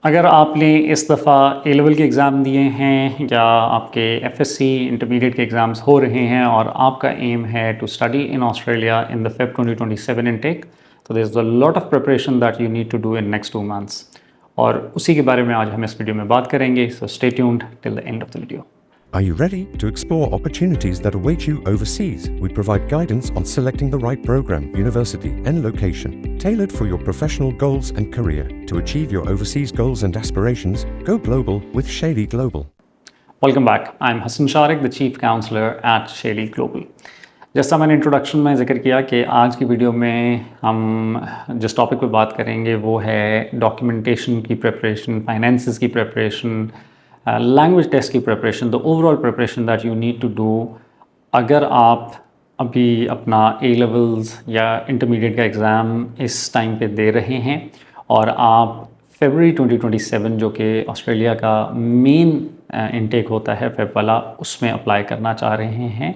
अगर आपने इस दफ़ा ए लेवल के एग्ज़ाम दिए हैं या आपके एफएससी इंटरमीडिएट के एग्ज़ाम्स हो रहे हैं और आपका एम है to study in Australia in the Feb 2027 intake, तो there is a lot of preparation that you need to do in next 2 months और उसी के बारे में आज हम इस वीडियो में बात करेंगे। So stay tuned till the end of the video. Are you ready to explore opportunities that await you overseas? We provide guidance on selecting the right program, university, and location, tailored for your professional goals and career. To achieve your overseas goals and aspirations, go global with Shaily Global. Welcome back. I am Hasan Shariq, the chief counsellor at Shaily global. जैसा मैंने introduction में जिक्र किया कि आज की video में हम जिस टॉपिक पे बात करेंगे वो है डॉक्यूमेंटेशन की प्रिपरेशन, फाइनेंसेस की प्रिपरेशन, लैंग्वेज टेस्ट की preparation, the overall preparation that you need to do अगर आप अभी अपना ए लेवल्स या इंटरमीडिएट का एग्ज़ाम इस टाइम पे दे रहे हैं और आप फरवरी 2027 जो कि ऑस्ट्रेलिया का मेन इनटेक होता है फेब वाला, उसमें अप्लाई करना चाह रहे हैं।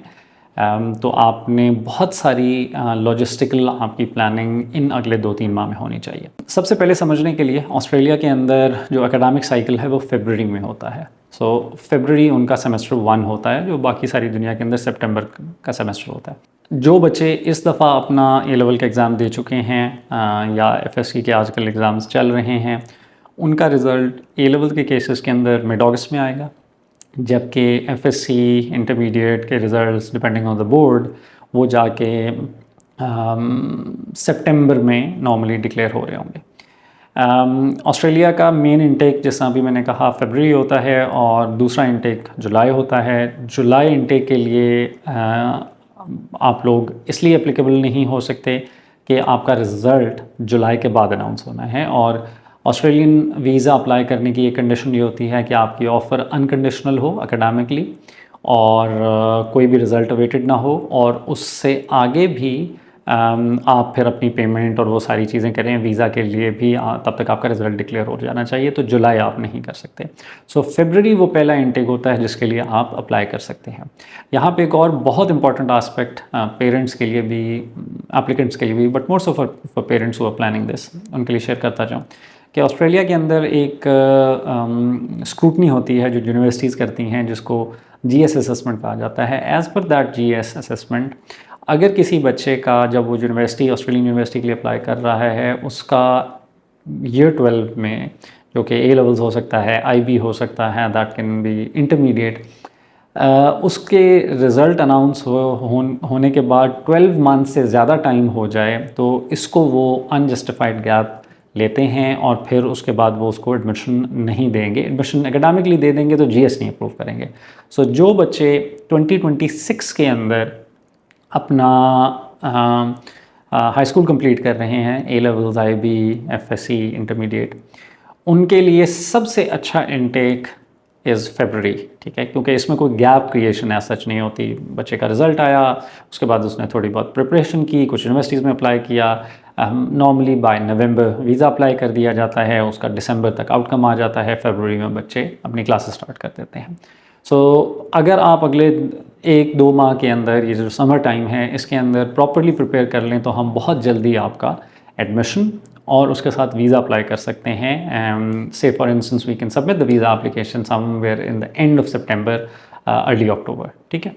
तो आपने बहुत सारी लॉजिस्टिकल आपकी प्लानिंग इन अगले 2-3 माह में होनी चाहिए। सबसे पहले समझने के लिए ऑस्ट्रेलिया के अंदर जो एकेडमिक साइकिल है वो फरवरी में होता है। सो फरवरी उनका सेमेस्टर 1 होता है, जो बाकी सारी दुनिया के अंदर सितंबर का सेमेस्टर होता है। जो बच्चे इस दफ़ा अपना ए लेवल का एग्ज़ाम दे चुके हैं या एफएससी के आजकल एग्ज़ाम्स चल रहे हैं, उनका रिज़ल्ट ए लेवल के केसेस के अंदर मिड अगस्त में आएगा, जबकि एफएससी इंटरमीडिएट के results depending on the board वो जाके सितंबर में नॉर्मली डिक्लेयर हो रहे होंगे। ऑस्ट्रेलिया का मेन इंटेक जैसा अभी मैंने कहा फरवरी होता है और दूसरा इंटेक जुलाई होता है। जुलाई इंटेक के लिए आप लोग इसलिए एप्लीकेबल नहीं हो सकते कि आपका रिज़ल्ट जुलाई के बाद अनाउंस होना है, और ऑस्ट्रेलियन वीज़ा अप्लाई करने की एक कंडीशन ये होती है कि आपकी ऑफ़र अनकंडीशनल हो एकेडमिकली और कोई भी रिज़ल्ट अवेटेड ना हो, और उससे आगे भी आप फिर अपनी पेमेंट और वो सारी चीज़ें करें वीज़ा के लिए भी, तब तक आपका रिज़ल्ट डिक्लेयर हो जाना चाहिए। तो जुलाई आप नहीं कर सकते। सो फरवरी वो पहला इंटेक होता है जिसके लिए आप अप्लाई कर सकते हैं। यहाँ पे एक और बहुत इंपॉर्टेंट आस्पेक्ट पेरेंट्स के लिए भी, एप्लीकेंट्स के लिए भी, but most of for parents who are planning this, उनके लिए शेयर करता जाऊँ कि ऑस्ट्रेलिया के अंदर एक स्क्रूटनी होती है जो यूनिवर्सिटीज़ करती हैं, जिसको जीएस असेसमेंट कहा जाता है। As per that GS assessment, अगर किसी बच्चे का जब वो यूनिवर्सिटी, ऑस्ट्रेलियन यूनिवर्सिटी के लिए अप्लाई कर रहा है, उसका ईयर 12 में, जो कि ए लेवल्स हो सकता है, आईबी हो सकता है, दैट कैन बी इंटरमीडिएट, उसके रिज़ल्ट अनाउंस होने के बाद 12 मंथ से ज़्यादा टाइम हो जाए तो इसको वो अनजस्टिफाइड गैप लेते हैं और फिर उसके बाद वो उसको एडमिशन नहीं देंगे। एडमिशन एकेडमिकली दे देंगे तो जीएस नहीं अप्रूव करेंगे। सो जो बच्चे 2026 के अंदर अपना हाई स्कूल कंप्लीट कर रहे हैं, A levels, IB, FSc, intermediate, उनके लिए सबसे अच्छा इनटेक इज़ फरवरी, ठीक है, क्योंकि इसमें कोई गैप क्रिएशन ऐसा सच नहीं होती। बच्चे का रिज़ल्ट आया, उसके बाद उसने थोड़ी बहुत प्रिपरेशन की, कुछ यूनिवर्सिटीज़ में अप्लाई किया, नॉर्मली बाय नवंबर वीज़ा अप्लाई कर दिया जाता है, उसका दिसंबर तक आउटकम आ जाता है, फरवरी में बच्चे अपनी क्लासेस स्टार्ट कर देते हैं। सो अगर आप अगले 1-2 माह के अंदर, ये जो समर टाइम है, इसके अंदर प्रॉपरली प्रिपेयर कर लें तो हम बहुत जल्दी आपका एडमिशन और उसके साथ वीज़ा अप्लाई कर सकते हैं। Say for instance we can submit the visa application somewhere in the end of September, early October, ठीक है।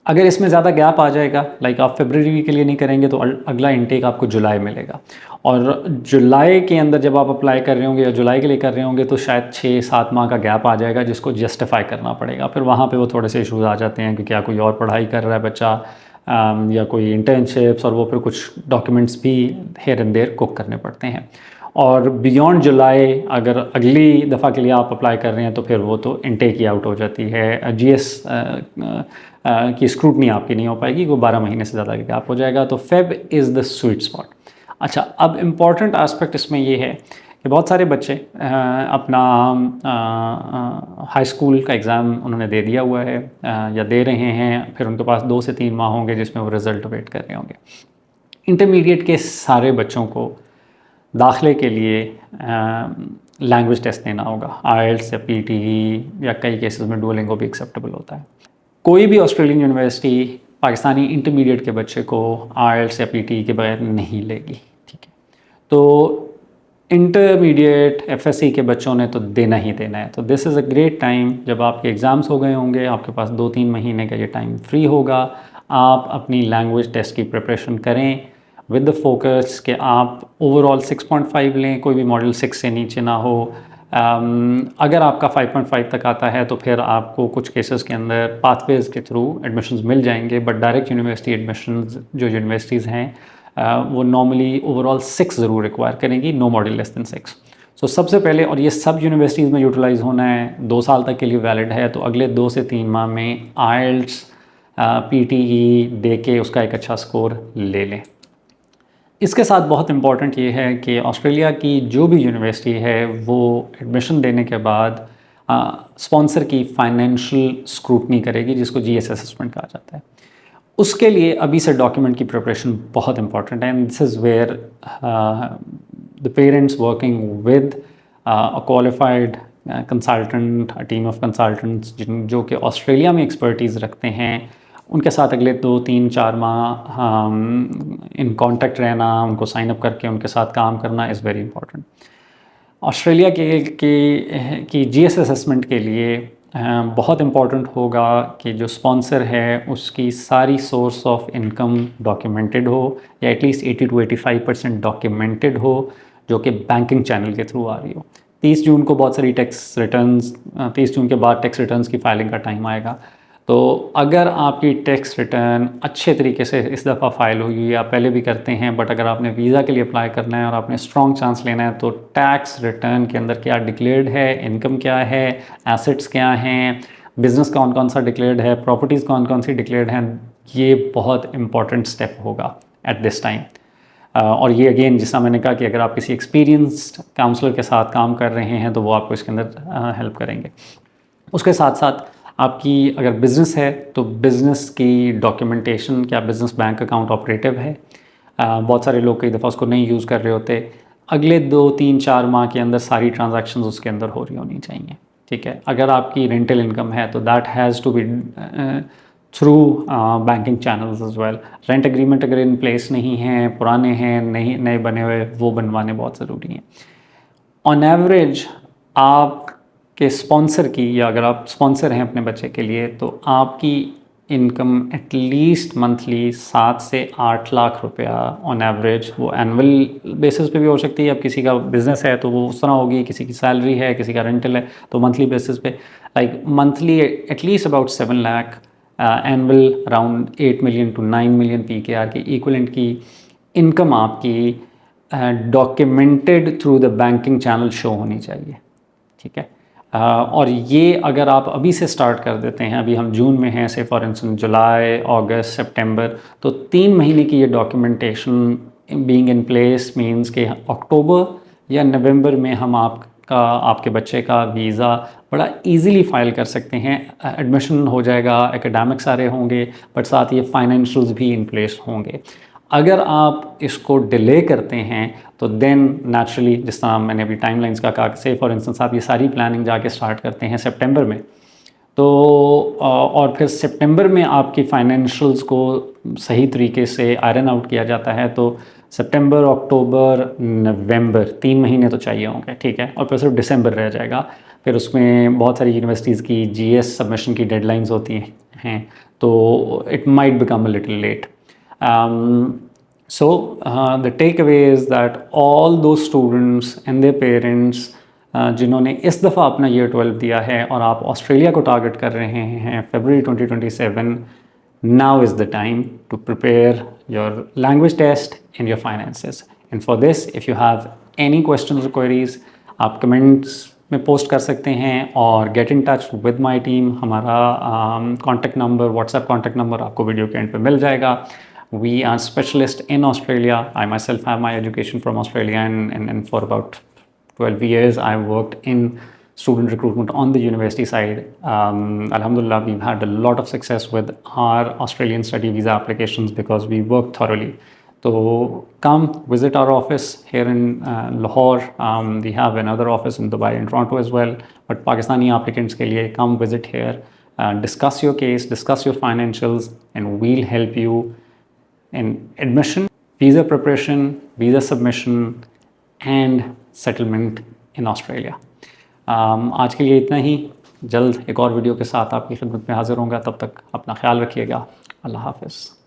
अगर इसमें ज़्यादा गैप आ जाएगा, लाइक आप फरवरी के लिए नहीं करेंगे तो अगला इनटेक आपको जुलाई मिलेगा, और जुलाई के अंदर जब आप अप्लाई कर रहे होंगे या जुलाई के लिए कर रहे होंगे तो शायद 6-7 माह का गैप आ जाएगा जिसको जस्टिफाई करना पड़ेगा। फिर वहाँ पे वो थोड़े से इश्यूज़ आ जाते हैं कि क्या कोई और पढ़ाई कर रहा है बच्चा, या कोई इंटर्नशिप्स, और वो फिर कुछ डॉक्यूमेंट्स भी हेयर एंड देयर कुक करने पड़ते हैं। और बियॉन्ड जुलाई अगर अगली दफ़ा के लिए आप अप्लाई कर रहे हैं तो फिर वो तो इनटेक ही आउट हो जाती है, जीएस की स्क्रूटनी आपकी नहीं हो पाएगी, वो 12 महीने से ज़्यादा गैप हो जाएगा। तो Feb is the sweet spot. अच्छा, अब इम्पॉर्टेंट आस्पेक्ट इसमें ये है कि बहुत सारे बच्चे अपना हाई स्कूल का एग्ज़ाम उन्होंने दे दिया हुआ है या दे रहे हैं, फिर उनके पास 2 से 3 माह होंगे जिसमें वो रिज़ल्ट वेट कर रहे होंगे। इंटरमीडिएट के सारे बच्चों को दाखिले के लिए लैंग्वेज टेस्ट देना होगा, आईएलटीएस या पीटीई, या कई केसेस में डुओलिंगो भी एक्सेप्टेबल होता है। कोई भी ऑस्ट्रेलियन यूनिवर्सिटी पाकिस्तानी इंटरमीडिएट के बच्चे को आईएलटीएस या पीटीई के बगैर नहीं लेगी, ठीक है। तो इंटरमीडिएट एफएससी के बच्चों ने तो देना ही देना है। तो this is a great time, जब आपके एग्ज़ाम्स हो गए होंगे, आपके पास 2-3 महीने का ये टाइम फ्री होगा, आप अपनी लैंग्वेज टेस्ट की प्रिपरेशन करें विद द फोकस कि आप ओवरऑल 6.5 लें, कोई भी मॉडल 6 से नीचे ना हो। अगर आपका 5.5 तक आता है तो फिर आपको कुछ केसेस के अंदर पाथवेज के थ्रू एडमिशन्स मिल जाएंगे, बट डायरेक्ट यूनिवर्सिटी एडमिशन्स जो यूनिवर्सिटीज़ हैं वो नॉर्मली ओवरऑल 6 ज़रूर रिक्वायर करेंगी, नो मॉडल लेस दैन 6। सो सबसे पहले, और ये सब यूनिवर्सिटीज़ में यूटिलाइज़ होना है, 2 साल तक के लिए वैलिड है, तो अगले 2 से 3 माह में आइल्स PTE दे के उसका एक अच्छा स्कोर ले लें। इसके साथ बहुत इम्पॉर्टेंट ये है कि ऑस्ट्रेलिया की जो भी यूनिवर्सिटी है वो एडमिशन देने के बाद स्पॉन्सर की फाइनेंशियल स्क्रूटनी करेगी, जिसको GS असेसमेंट कहा जाता है। उसके लिए अभी से डॉक्यूमेंट की प्रिपरेशन बहुत इंपॉर्टेंट है, and this is where the parents working with a qualified consultant, a team of consultants जो कि ऑस्ट्रेलिया में एक्सपर्टीज़ रखते हैं, उनके साथ अगले 2-3-4 माह इन कांटेक्ट रहना, उनको साइन अप करके उनके साथ काम करना इज़ वेरी इंपॉर्टेंट। ऑस्ट्रेलिया की GS असेसमेंट के लिए बहुत इम्पॉर्टेंट होगा कि जो स्पॉन्सर है उसकी सारी सोर्स ऑफ इनकम डॉक्यूमेंटेड हो, या एटलीस्ट 80 to 85% डॉक्यूमेंटेड हो, जो कि बैंकिंग चैनल के थ्रू आ रही हो। 30 जून को बहुत सारी टैक्स रिटर्न्स, 30 जून के बाद टैक्स रिटर्न्स की फाइलिंग का टाइम आएगा। तो अगर आपकी टैक्स रिटर्न अच्छे तरीके से इस दफ़ा फाइल होगी, आप पहले भी करते हैं, बट अगर आपने वीज़ा के लिए अप्लाई करना है और आपने स्ट्रॉन्ग चांस लेना है, तो टैक्स रिटर्न के अंदर क्या डिक्लेयर्ड है, इनकम क्या है, एसेट्स क्या हैं, बिज़नेस कौन कौन सा डिक्लेयर्ड है, प्रॉपर्टीज़ कौन कौन सी डिक्लेयर्ड हैं, ये बहुत इंपॉर्टेंट स्टेप होगा एट दिस टाइम। और ये अगेन, जैसा मैंने कहा कि अगर आप किसी एक्सपीरियंस्ड काउंसलर के साथ काम कर रहे हैं तो वो आपको इसके अंदर हेल्प करेंगे। उसके साथ साथ आपकी अगर बिज़नेस है तो बिज़नेस की डॉक्यूमेंटेशन, क्या बिज़नेस बैंक अकाउंट ऑपरेटिव है, बहुत सारे लोग कई दफ़ा उसको नहीं यूज़ कर रहे होते। अगले 2-3-4 माह के अंदर सारी ट्रांजैक्शंस उसके अंदर हो रही होनी चाहिए, ठीक है। अगर आपकी रेंटल इनकम है तो that has to be through banking channels as well. Rent agreement अगर इन प्लेस नहीं है, पुराने हैं, नहीं नए बने हुए, वो बनवाने बहुत ज़रूरी हैं। ऑन एवरेज आप के स्पॉन्सर की, या अगर आप स्पॉन्सर हैं अपने बच्चे के लिए, तो आपकी इनकम एटलीस्ट मंथली 7 से 8 लाख रुपया ऑन एवरेज, वो एनुअल बेसिस पे भी हो सकती है। अब किसी का बिज़नेस है तो वो उस तरह होगी, किसी की सैलरी है, किसी का रेंटल है, तो मंथली बेसिस पे like monthly at least about 7 lakh, annual around 8 million to 9 million PKR की इक्वलेंट की इनकम आपकी documented through the banking channel show होनी चाहिए, ठीक है। और ये अगर आप अभी से स्टार्ट कर देते हैं, अभी हम जून में हैं, से फॉर इंस्टेंस जुलाई, अगस्त, सितंबर, तो 3 महीने की ये documentation being in place means कि अक्टूबर या नवंबर में हम आपके बच्चे का वीज़ा बड़ा इजीली फ़ाइल कर सकते हैं। एडमिशन हो जाएगा, एकेडमिक सारे होंगे, बट साथ ये फाइनेंशियल्स भी इन प्लेस होंगे। अगर आप इसको डिले करते हैं तो देन नेचुरली, जिस तरह मैंने अभी टाइमलाइंस का कहा, से फॉर इंस्टेंस आप ये सारी प्लानिंग जाके स्टार्ट करते हैं सितंबर में, तो और फिर सितंबर में आपकी फाइनेंशियल्स को सही तरीके से आयरन आउट किया जाता है, तो सितंबर, अक्टूबर, नवंबर 3 महीने तो चाहिए होंगे, ठीक है। और फिर सिर्फ दिसंबर रह जाएगा। फिर उसमें बहुत सारी यूनिवर्सिटीज़ की GS सबमिशन की डेडलाइंस होती हैं, तो it might become a little late. So the takeaway is that all those students and their parents जिन्होंने इस दफ़ा अपना ईयर 12 दिया है और आप ऑस्ट्रेलिया को टारगेट कर रहे हैं February 2027, now is the time to prepare your language test and your finances. And for this, if you have any questions or queries, आप कमेंट्स में पोस्ट कर सकते हैं, और get in touch with my team. हमारा contact number, WhatsApp contact number आपको video के end पे मिल जाएगा। We are specialists in Australia. I myself have my education from Australia, and for about 12 years I worked in student recruitment on the university side. Alhamdulillah, we've had a lot of success with our Australian study visa applications because we work thoroughly. So come visit our office here in Lahore. We have another office in Dubai and Toronto as well. But Pakistani applicants ke liye, come visit here, discuss your case, discuss your financials, and we'll help you in admission, visa preparation, visa submission, and settlement in Australia. आज के लिए इतना ही। जल्द एक और video के साथ आपकी खिदमत में हाज़िर होऊंगा। तब तक अपना ख्याल रखिएगा। अल्लाह हाफ़िज़।